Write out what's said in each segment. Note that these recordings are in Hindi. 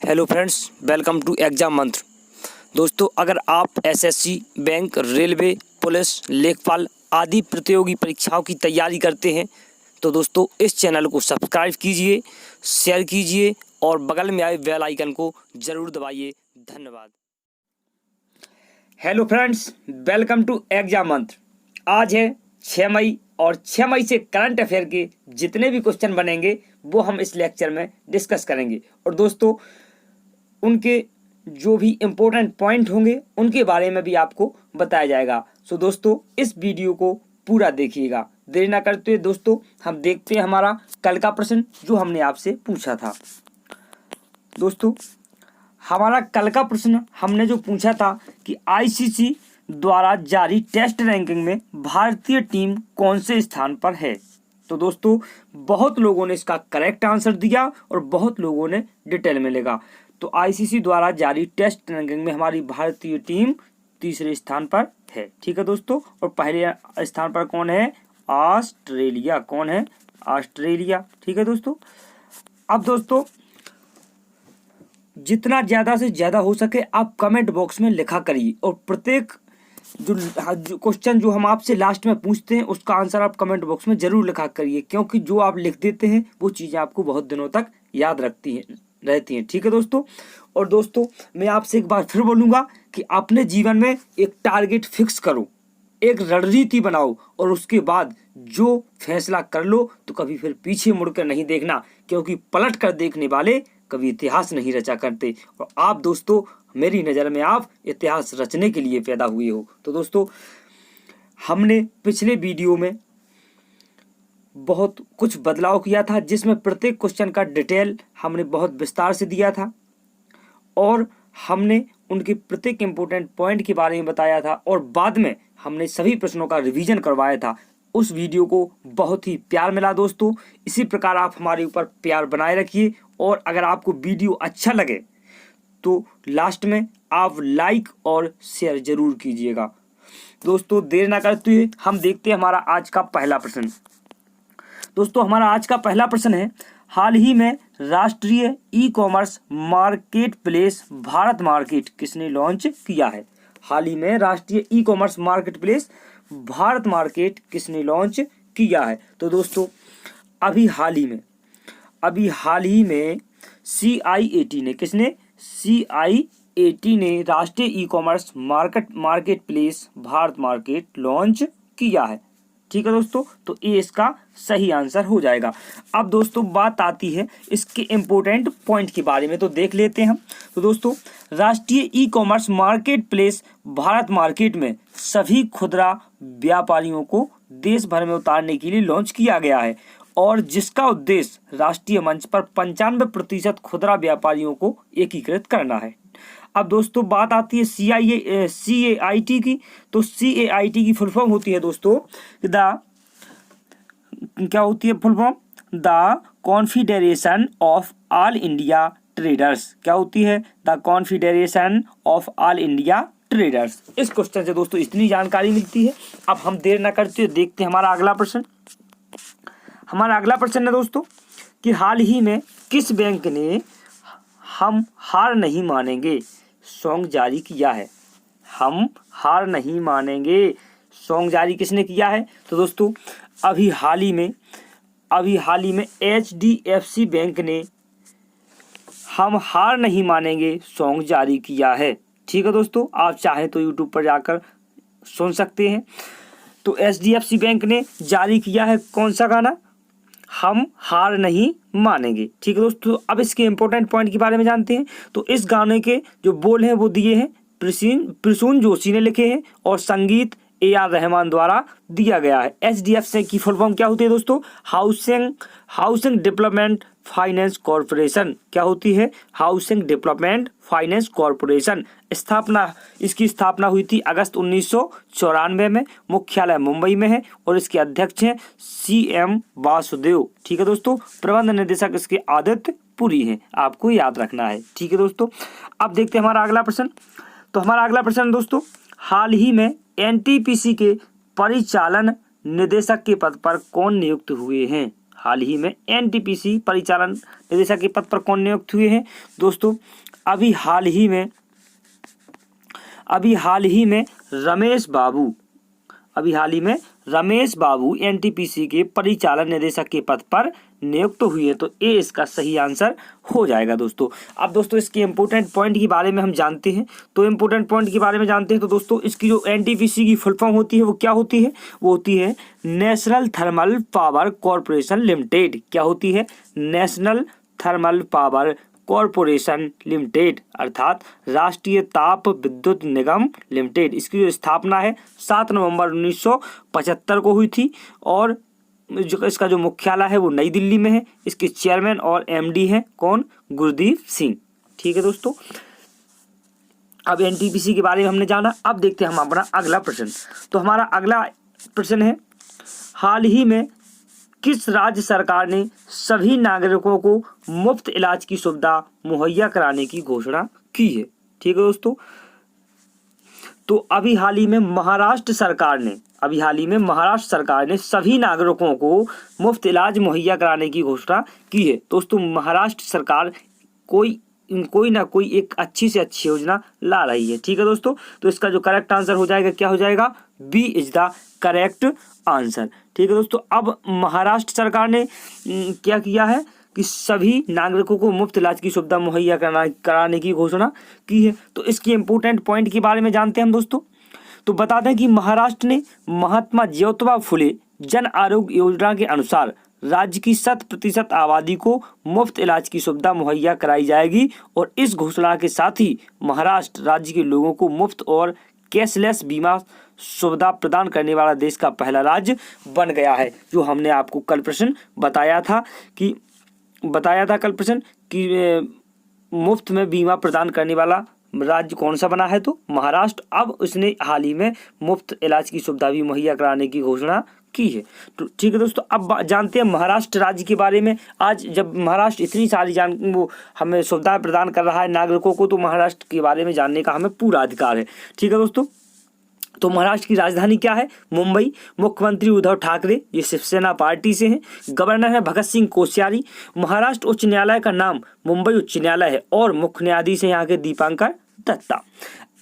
Hello friends, welcome to exam Mantra. दोस्तों, अगर आप एसएससी, बैंक, रेलवे, पुलिस, लेखपाल आदि प्रतियोगी परीक्षाओं की तैयारी करते हैं तो दोस्तों इस चैनल को सब्सक्राइब कीजिए, शेयर कीजिए और बगल में आए बेल आइकन को ज़रूर दबाइए। धन्यवाद। Hello friends, welcome to exam Mantra. आज है 6 मई और 6 मई से करंट अफेयर के जितने भी क्वेश्चन बनेंगे वो हम इस लेक्चर में डिस्कस करेंगे और दोस्तों उनके जो भी इम्पोर्टेंट पॉइंट होंगे उनके बारे में भी आपको बताया जाएगा। सो दोस्तों इस वीडियो को पूरा देखिएगा। देरी ना करते हुए दोस्तों हम देखते हैं हमारा कल का प्रश्न जो हमने आपसे पूछा था। दोस्तों हमारा कल का प्रश्न हमने जो पूछा था कि आईसीसी द्वारा जारी टेस्ट रैंकिंग में भारतीय टीम कौन से स्थान पर है। तो दोस्तों बहुत लोगों ने इसका करेक्ट आंसर दिया और बहुत लोगों ने डिटेल में लिखा। तो आईसीसी द्वारा जारी टेस्ट रैंकिंग में हमारी भारतीय टीम तीसरे स्थान पर है। ठीक है दोस्तों, और पहले स्थान पर कौन है? ऑस्ट्रेलिया। कौन है? ऑस्ट्रेलिया। ठीक है दोस्तों। अब दोस्तों जितना ज्यादा से ज्यादा हो सके आप कमेंट बॉक्स में लिखा करिए और प्रत्येक जो क्वेश्चन जो हम आपसे लास्ट में पूछते हैं उसका आंसर आप कमेंट बॉक्स में जरूर लिखा करिए, क्योंकि जो आप लिख देते हैं वो चीज़ें आपको बहुत दिनों तक याद रहती हैं। ठीक है दोस्तों। और दोस्तों मैं आपसे एक बार फिर बोलूँगा कि अपने जीवन में एक टारगेट फिक्स करो, एक रणनीति बनाओ और उसके बाद जो फैसला कर लो तो कभी फिर पीछे मुड़कर नहीं देखना, क्योंकि पलट कर देखने वाले कभी इतिहास नहीं रचा करते। और आप दोस्तों मेरी नज़र में आप इतिहास रचने के लिए पैदा हुए हो। तो दोस्तों हमने पिछले वीडियो में बहुत कुछ बदलाव किया था, जिसमें प्रत्येक क्वेश्चन का डिटेल हमने बहुत विस्तार से दिया था और हमने उनके प्रत्येक इम्पोर्टेंट पॉइंट के बारे में बताया था और बाद में हमने सभी प्रश्नों का रिवीजन करवाया था। उस वीडियो को बहुत ही प्यार मिला दोस्तों। इसी प्रकार आप हमारे ऊपर प्यार बनाए रखिए और अगर आपको वीडियो अच्छा लगे तो लास्ट में आप लाइक और शेयर जरूर कीजिएगा। दोस्तों देर ना करते हुए हम देखते हैं हमारा आज का पहला प्रश्न। दोस्तों हमारा आज का पहला प्रश्न है, हाल ही में राष्ट्रीय e commerce market place Bharat market किसने लॉन्च किया है? हाल ही में राष्ट्रीय e commerce market place Bharat market किसने लॉन्च किया है? तो दोस्तों अभी हाल ही में CIAT ने CIAT ने राष्ट्रीय e commerce market place Bharat market launch किया है। ठीक है दोस्तों, तो ये इसका सही आंसर हो जाएगा। अब दोस्तों बात आती है इसके इम्पोर्टेंट पॉइंट के बारे में, तो देख लेते हैं हम। तो दोस्तों राष्ट्रीय e commerce market place Bharat market में सभी खुदरा व्यापारियों को देश भर में उतारने के लिए लॉन्च किया गया है और जिसका उद्देश्य राष्ट्रीय मंच पर 95% खुदरा व्यापारियों को एकीकृत करना है। अब दोस्तों बात आती है CIAT की। तो CIAT की फुल फॉर्म होती है दोस्तों क्या होती है full form? The confederation of all India traders. क्या होती है? The confederation of all India traders. इस क्वेश्चन से दोस्तों इतनी जानकारी मिलती है। अब हम देर न करते हुए देखते हैं हमारा अगला प्रश्न। हमारा अगला प्रश्न है दोस्तों कि हाल ही में किस बैंक ने हम हार नहीं मानेंगे सॉन्ग जारी किया है? हम हार नहीं मानेंगे सॉन्ग जारी किसने किया है? तो दोस्तों अभी हाल ही में HDFC बैंक ने हम हार नहीं मानेंगे सॉन्ग जारी किया है। ठीक है दोस्तों, आप चाहें तो यूट्यूब पर जाकर सुन सकते हैं। तो HDFC बैंक ने जारी किया है कौन सा गाना? हम हार नहीं मानेंगे। ठीक है दोस्तों, अब इसके इम्पोर्टेंट पॉइंट के बारे में जानते हैं। तो इस गाने के जो बोल हैं वो दिए हैं प्रसून जोशी ने लिखे हैं और संगीत AR रहमान द्वारा दिया गया है। HDFC की फुल फॉर्म क्या होती है दोस्तों? Housing development finance corporation. क्या होती है? Housing development finance corporation. इसकी स्थापना हुई थी अगस्त 1994 में। मुख्यालय मुंबई में है और इसके अध्यक्ष हैं CM वासुदेव। ठीक है दोस्तों, प्रबंध निदेशक इसके आदित्य पुरी हैं, आपको याद रखना है। ठीक है दोस्तों, अब देखते हैं हमारा अगला प्रश्न। तो हमारा अगला प्रश्न दोस्तों, हाल ही में NTPC के परिचालन निदेशक के पद पर कौन नियुक्त हुए हैं? हाल ही में एनटीपीसी परिचालन निदेशक के पद पर कौन नियुक्त हुए हैं दोस्तों? अभी हाल ही में रमेश बाबू एनटीपीसी के परिचालन निदेशक के पद पर नियुक्त हुए हैं। तो ए इसका सही आंसर हो जाएगा दोस्तों। अब दोस्तों इसके इंपोर्टेंट पॉइंट के बारे में हम जानते हैं। तो दोस्तों इसकी जो एनटीपीसी की फुल फॉर्म होती है वो क्या होती है? वो होती है national thermal power corporation limited. क्या होती है? National thermal power corporation limited, अर्थात राष्ट्रीय ताप विद्युत निगम लिमिटेड। इसकी जो स्थापना है 7 नवंबर 1975 को हुई थी और इसका जो मुख्यालय है वो नई दिल्ली में है। इसके चेयरमैन और एमडी हैं कौन? गुरदीप सिंह। ठीक है दोस्तों, अब एनटीपीसी के बारे में हमने जाना। अब देखते हैं हम अपना अगला प्रश्न। तो हमारा अगला प्रश्न है, हाल ही में किस राज्य सरकार ने सभी नागरिकों को मुफ्त इलाज की सुविधा मुहैया कराने की घोषणा की है? ठीक है दोस्तों, तो अभी हाल ही में महाराष्ट्र सरकार ने सभी नागरिकों को मुफ्त इलाज मुहैया कराने की घोषणा की है। दोस्तों महाराष्ट्र सरकार कोई ना कोई एक अच्छी से अच्छी योजना ला रही है। ठीक है दोस्तों, तो इसका जो करेक्ट आंसर हो जाएगा क्या हो जाएगा? B is the correct answer. ठीक है दोस्तों, अब महाराष्ट्र सरकार ने क्या किया है कि सभी नागरिकों को मुफ्त इलाज की सुविधा मुहैया कराने की घोषणा की है। तो इसके इंपोर्टेंट पॉइंट के बारे में जानते हैं हम दोस्तों। तो बता दें कि महाराष्ट्र ने महात्मा ज्योतिबा फुले जन आरोग्य योजना के अनुसार राज्य की 100% आबादी को मुफ्त इलाज की सुविधा मुहैया कराई जाएगी और इस घोषणा के साथ ही महाराष्ट्र राज्य के लोगों को मुफ्त और कैशलेस बीमा सुविधा प्रदान करने वाला देश का पहला राज्य बन गया है। जो हमने आपको कल प्रश्न बताया था कि मुफ्त में बीमा प्रदान करने वाला राज्य कौन सा बना है? तो महाराष्ट्र। अब उसने हाल ही में मुफ्त इलाज की सुविधा भी मुहैया कराने की घोषणा की है। तो ठीक है दोस्तों, अब जानते हैं महाराष्ट्र राज्य के बारे में। आज जब महाराष्ट्र इतनी सारी वो हमें सुविधाएं प्रदान कर रहा है नागरिकों को, तो महाराष्ट्र के बारे में जानने का हमें पूरा अधिकार है। ठीक है दोस्तों, तो महाराष्ट्र की राजधानी क्या है? मुंबई। मुख्यमंत्री उद्धव ठाकरे, ये शिवसेना पार्टी से हैं। गवर्नर है भगत सिंह कोश्यारी। महाराष्ट्र उच्च न्यायालय का नाम मुंबई उच्च न्यायालय है और मुख्य न्यायाधीश है यहाँ के दीपांकर दत्ता।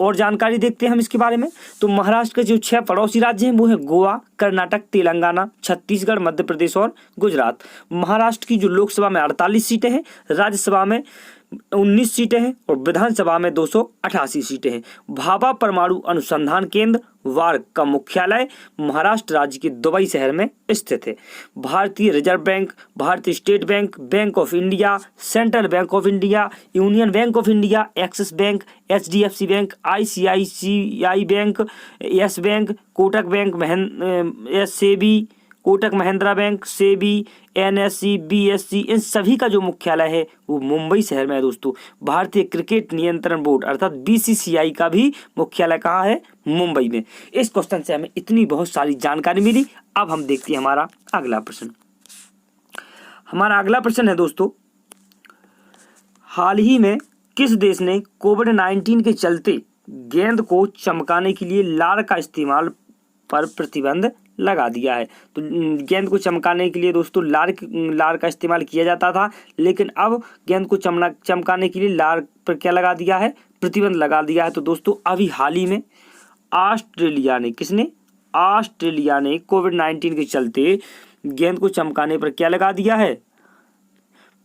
और जानकारी देखते हैं हम इसके बारे में। तो महाराष्ट्र के जो 6 पड़ोसी राज्य हैं वो है गोवा, कर्नाटक, तेलंगाना, छत्तीसगढ़, मध्य प्रदेश और गुजरात। महाराष्ट्र की जो लोकसभा में 48 सीटें हैं, राज्यसभा में 19 सीटें हैं और विधानसभा में 288 सीटें हैं। भाभा परमाणु अनुसंधान केंद्र वार्क का मुख्यालय महाराष्ट्र राज्य के दुबई शहर में स्थित है। भारतीय रिजर्व बैंक, भारतीय state bank, bank of India, central bank of India, union bank of India, axis bank, HDFC bank, ICICI bank, yes bank, Kotak bank, SEBI, Kotak Mahindra bank, SEBI, NSE, BSE, इन सभी का जो मुख्यालय है वो मुंबई शहर में है दोस्तों। भारतीय क्रिकेट नियंत्रण बोर्ड अर्थात BCCI का भी मुख्यालय कहाँ है? मुंबई में। इस क्वेश्चन से हमें इतनी बहुत सारी जानकारी मिली। अब हम देखते हैं हमारा अगला प्रश्न। हमारा अगला प्रश्न है दोस्तों, हाल ही में किस देश ने कोविड-19 के चलते गेंद को चमकाने के लिए लार का इस्तेमाल पर प्रतिबंध लगा दिया है? तो गेंद को चमकाने के लिए दोस्तों लार का इस्तेमाल किया जाता था, लेकिन अब गेंद को चमकाने के लिए लार पर क्या लगा दिया है? प्रतिबंध लगा दिया है। तो दोस्तों अभी हाल ही में ऑस्ट्रेलिया ने कोविड-19 के चलते गेंद को चमकाने पर क्या लगा दिया है?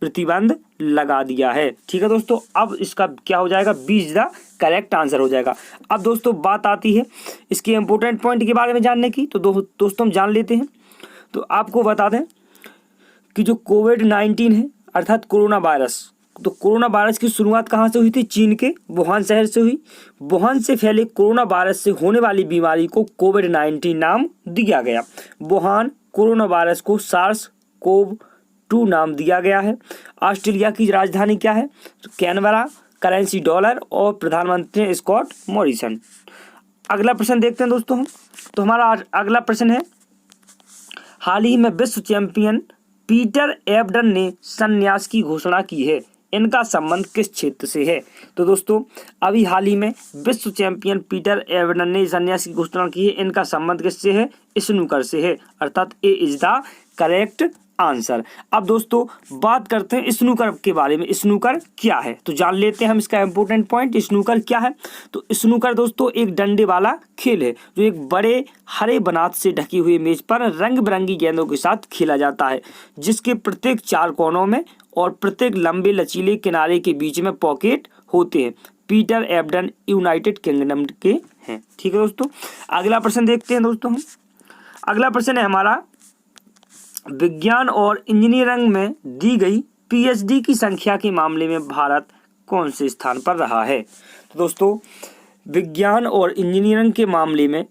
प्रतिबंध लगा दिया है। ठीक है दोस्तों, अब इसका क्या हो जाएगा? B is the correct answer हो जाएगा। अब दोस्तों बात आती है इसके इंपोर्टेंट पॉइंट के बारे में जानने की। तो दोस्तों हम जान लेते हैं। तो आपको बता दें कि जो कोविड-19 है अर्थात कोरोना वायरस, तो कोरोना वायरस की शुरुआत कहाँ से हुई थी? चीन के वुहान शहर से हुई। वुहान से फैले कोरोना वायरस से होने वाली बीमारी को कोविड-19 नाम दिया गया। वुहान कोरोना वायरस को SARS-CoV-2 नाम दिया गया है। ऑस्ट्रेलिया की राजधानी क्या है? कैनबरा, करेंसी डॉलर और प्रधानमंत्री स्कॉट मॉरिसन। अगला प्रश्न देखते हैं दोस्तों हम। तो हमारा अगला प्रश्न है, हाल ही में विश्व चैंपियन पीटर एबडन ने संन्यास की घोषणा की है। इनका संबंध किस क्षेत्र से है? तो दोस्तों अभी हाल ही में विश्व चैंपियन पीटर एबडन ने संन्यास की घोषणा की है। इनका संबंध किससे है? स्नूकर से है, अर्थात ए इज द करेक्ट आंसर। अब दोस्तों बात करते हैं स्नूकर के बारे में। स्नूकर क्या है तो जान लेते हैं हम इसका इंपॉर्टेंट पॉइंट। स्नूकर क्या है तो स्नूकर दोस्तों एक डंडे वाला खेल है जो एक बड़े हरे बनात से ढकी हुई मेज पर रंग बिरंगी गेंदों के साथ खेला जाता है, जिसके प्रत्येक 4 कोनों में और प्रत्येक लंबे लचीले किनारे के बीच में पॉकेट होते हैं। पीटर एबडन यूनाइटेड किंगडम के हैं। ठीक है दोस्तों, अगला प्रश्न देखते हैं दोस्तों हम। अगला प्रश्न है हमारा, विज्ञान और इंजीनियरिंग में दी गई पीएचडी की संख्या के मामले में भारत कौन से स्थान पर रहा है। तो दोस्तों विज्ञान और इंजीनियरिंग के मामले में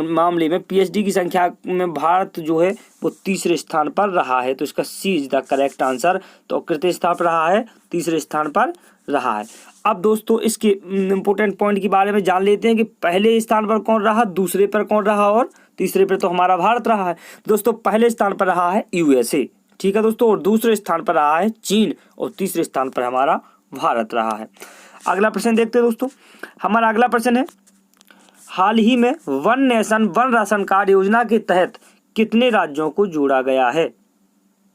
मामले में पीएचडी की संख्या में भारत जो है वो तीसरे स्थान पर रहा है। तो इसका सी इज द करेक्ट आंसर। तो कितने स्थान पर रहा है, तीसरे स्थान पर रहा है। अब दोस्तों इसके इम्पोर्टेंट पॉइंट के बारे में जान लेते हैं कि पहले स्थान पर कौन रहा, दूसरे पर कौन रहा और तीसरे पर तो हमारा भारत रहा है। दोस्तों पहले स्थान पर रहा है यूएसए, ठीक है दोस्तों, और दूसरे स्थान पर रहा है चीन और तीसरे स्थान पर हमारा भारत रहा है। अगला प्रश्न देखते हैं दोस्तों। हमारा अगला प्रश्न है, हाल ही में one nation one ration card योजना के तहत कितने राज्यों को जोड़ा गया है।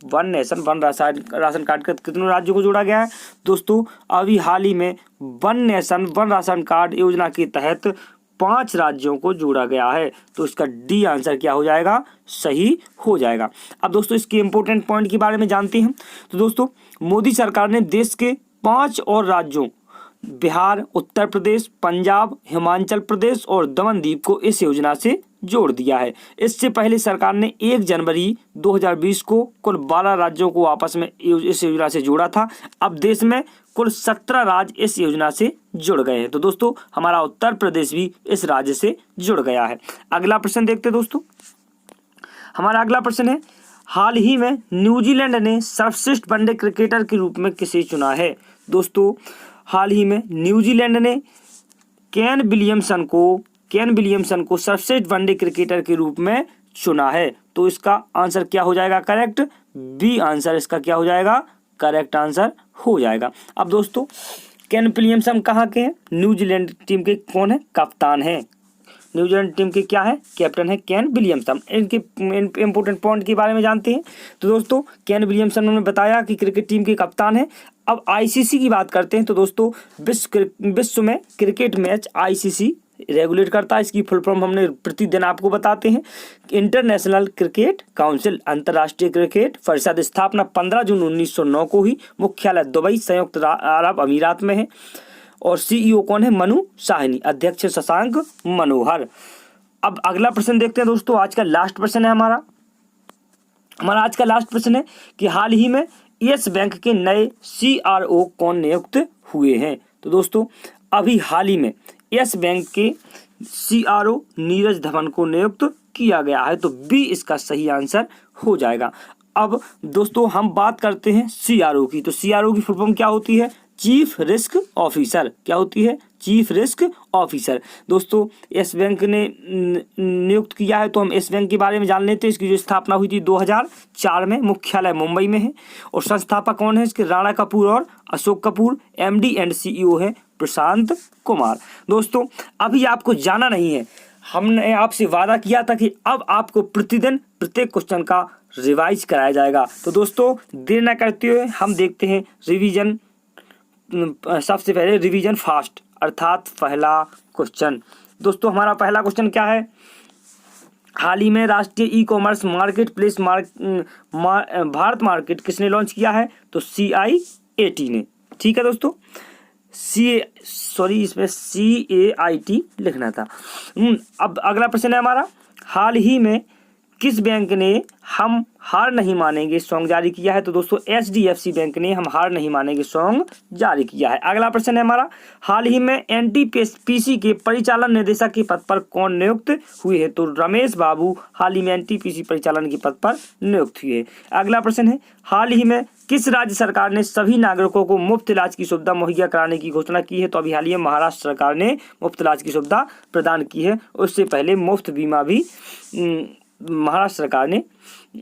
One nation one ration card के कितने राज्यों को जोड़ा गया है दोस्तों। अभी हाल ही में one nation one ration card योजना के तहत 5 राज्यों को जोड़ा गया है। तो इसका डी आंसर क्या हो जाएगा, सही हो जाएगा। अब दोस्तों इसके इंपोर्टेंट पॉइंट के बारे में जानते हैं। तो दोस्तों मोदी सरकार ने देश के 5 और राज्यों बिहार, उत्तर प्रदेश, पंजाब, हिमाचल प्रदेश और दमनदीप को इस योजना से जोड़ दिया है। इससे पहले सरकार ने 1 जनवरी 2020 को कुल 12 राज्यों को आपस में इस योजना से जोड़ा था। अब देश में कुल 17 राज्य इस योजना से जुड़ गए हैं। तो दोस्तों हमारा उत्तर प्रदेश भी इस राज्य से जुड़ गया है। अगला प्रश्न देखते हैं दोस्तों। हमारा अगला प्रश्न है, हाल ही में न्यूजीलैंड ने सर्वश्रेष्ठ वनडे क्रिकेटर के रूप में किसे चुना है। दोस्तों हाल ही में न्यूजीलैंड ने केन विलियमसन को सर्वश्रेष्ठ वनडे क्रिकेटर के रूप में चुना है। तो इसका आंसर क्या हो जाएगा, करेक्ट बी आंसर इसका क्या हो जाएगा, करेक्ट आंसर हो जाएगा। अब दोस्तों केन विलियमसन कहाँ के हैं, न्यूजीलैंड टीम के कौन है, कप्तान है। न्यूजीलैंड टीम के क्या है, कैप्टन है केन विलियमसन। इनके इंपोर्टेंट पॉइंट के बारे में जानते हैं। तो दोस्तों केन विलियमसन ने बताया कि क्रिकेट टीम के कप्तान है। अब आईसीसी की बात करते हैं। तो दोस्तों विश्व में क्रिकेट मैच आईसीसी रेगुलेट करता है। इसकी फुल फॉर्म हमने प्रतिदिन आपको बताते हैं। इंटरनेशनल क्रिकेट काउंसिल, अंतर्राष्ट्रीय क्रिकेट परिषद, स्थापना 15 जून 1909 को ही, मुख्यालय दुबई संयुक्त अरब अमीरात में है और सीईओ कौन है, मनु साहनी, अध्यक्ष शशांक मनोहर। अब अगला प्रश्न देखते हैं दोस्तों। आज का लास्ट प्रश्न है हमारा आज का लास्ट प्रश्न है कि हाल ही में यस बैंक के नए सीआरओ कौन नियुक्त हुए हैं। तो दोस्तों अभी हाल ही में यस बैंक के सीआरओ नीरज धवन को नियुक्त किया गया है। तो बी इसका सही आंसर हो जाएगा। अब दोस्तों हम बात करते हैं सीआरओ की। तो सीआरओ की फुल फॉर्म क्या होती है, चीफ रिस्क ऑफिसर। क्या होती है, चीफ रिस्क ऑफिसर। दोस्तों यस बैंक ने नियुक्त किया है। तो हम यस बैंक के बारे में जान लेते हैं। इसकी जो स्थापना हुई थी 2004 में, मुख्यालय मुंबई में है और संस्थापक कौन है इसके, राणा कपूर और Ashok Kapoor. MD and CEO है प्रशांत कुमार। दोस्तों अभी आपको जाना नहीं है, हमने आपसे वादा किया था कि अब आपको प्रतिदिन प्रत्येक क्वेश्चन का रिवाइज कराया जाएगा। तो दोस्तों देर न करते हुए हम देखते हैं रिवीजन। सबसे पहले रिवीजन फास्ट अर्थात पहला क्वेश्चन। दोस्तों हमारा पहला क्वेश्चन क्या है, हाल ही में राष्ट्रीय e commerce market place Bharat market किसने लॉन्च किया है। तो CIAT ने। ठीक है दोस्तों, इसमें CAIT लिखना था। अब अगला प्रश्न है हमारा, हाल ही में किस बैंक ने हम हार नहीं मानेंगे सॉन्ग जारी किया है। तो दोस्तों HDFC बैंक ने हम हार नहीं मानेंगे सॉन्ग जारी किया है। अगला प्रश्न है हमारा, हाल ही में NTPC के परिचालन निदेशक के पद पर कौन नियुक्त हुए हैं। तो रमेश बाबू हाल ही में NTPC परिचालन के पद पर नियुक्त हुए हैं। अगला प्रश्न है, हाल ही में किस राज्य सरकार ने सभी नागरिकों को मुफ्त इलाज की सुविधा मुहैया कराने की घोषणा की है। तो अभी हाल ही में महाराष्ट्र सरकार ने मुफ्त इलाज की सुविधा प्रदान की है। उससे पहले मुफ्त बीमा भी महाराष्ट्र सरकार ने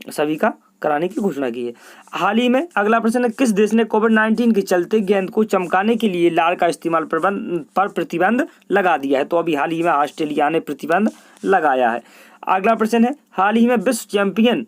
सभी का कराने की घोषणा की है। हाल ही में अगला प्रश्न है, किस देश ने कोविड-19 के चलते गेंद को चमकाने के लिए लार का इस्तेमाल पर प्रतिबंध लगा दिया है। तो अभी हाल ही में ऑस्ट्रेलिया ने प्रतिबंध लगाया है। अगला प्रश्न है, हाल ही में विश्व चैंपियन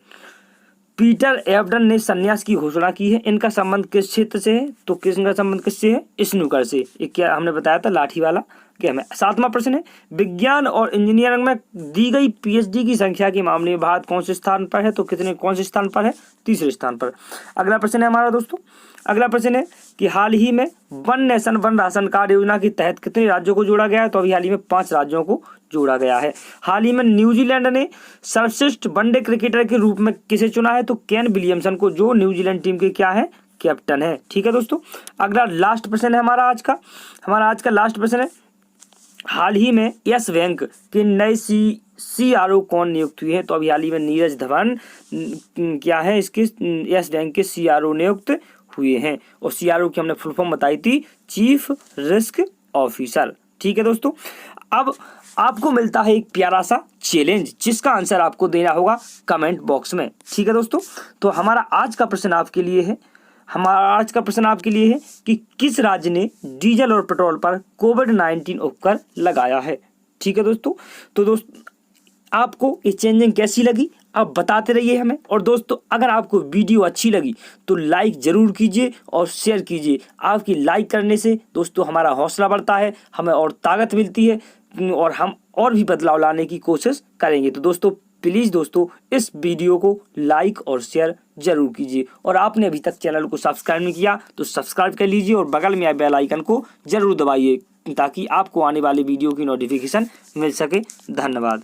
पीटर एवडन ने संन्यास की घोषणा की है। इनका संबंध किस क्षेत्र से है? तो किसका संबंध किससे है? स्नूकर से। ये क्या हमने बताया था, लाठी वाला गेम है। 7वां प्रश्न है, विज्ञान और इंजीनियरिंग में दी गई पीएचडी की संख्या के मामले में भारत कौन से स्थान पर है? तो कौन से स्थान पर है? तीसरे स्थान पर। अगला प्रश्न है हमारा दोस्तों, अगला प्रश्न है कि हाल ही में one nation one ration card योजना के तहत कितने राज्यों को जोड़ा गया है? तो अभी हाल ही में 5 राज्यों को जोड़ा गया है। हाल ही में न्यूजीलैंड ने सर्वश्रेष्ठ वनडे क्रिकेटर के रूप में किसे चुना है? तो केन विलियमसन को, जो न्यूजीलैंड टीम के क्या है? कैप्टन है। ठीक है दोस्तों, अगला लास्ट प्रश्न है हमारा आज का लास्ट प्रश्न है, हाल ही में यस बैंक के नए CRO कौन नियुक्त हुए हैं? तो अभी हाल ही में नीरज धवन क्या है इसके यस बैंक के CRO नियुक्त हुए हैं। और CRO की हमने फुल फॉर्म बताई थी, चीफ रिस्क ऑफिसर। ठीक है दोस्तों, अब आपको मिलता है एक प्यारा सा चैलेंज, जिसका आंसर आपको देना होगा कमेंट बॉक्स में। ठीक है दोस्तों, तो हमारा आज का प्रश्न आपके लिए है कि किस राज्य ने डीजल और पेट्रोल पर कोविड-19 उपकर लगाया है। ठीक है दोस्तों, तो दोस्तों आपको ये चेंजिंग कैसी लगी आप बताते रहिए हमें। और दोस्तों अगर आपको वीडियो अच्छी लगी तो लाइक जरूर कीजिए और शेयर कीजिए। आपकी लाइक करने से दोस्तों हमारा हौसला बढ़ता है, हमें और ताकत मिलती है और हम और भी बदलाव लाने की कोशिश करेंगे। तो दोस्तों प्लीज़ दोस्तों इस वीडियो को लाइक और शेयर जरूर कीजिए। और आपने अभी तक चैनल को सब्सक्राइब नहीं किया तो सब्सक्राइब कर लीजिए और बगल में बेल आइकन को जरूर दबाइए, ताकि आपको आने वाले वीडियो की नोटिफिकेशन मिल सके। धन्यवाद।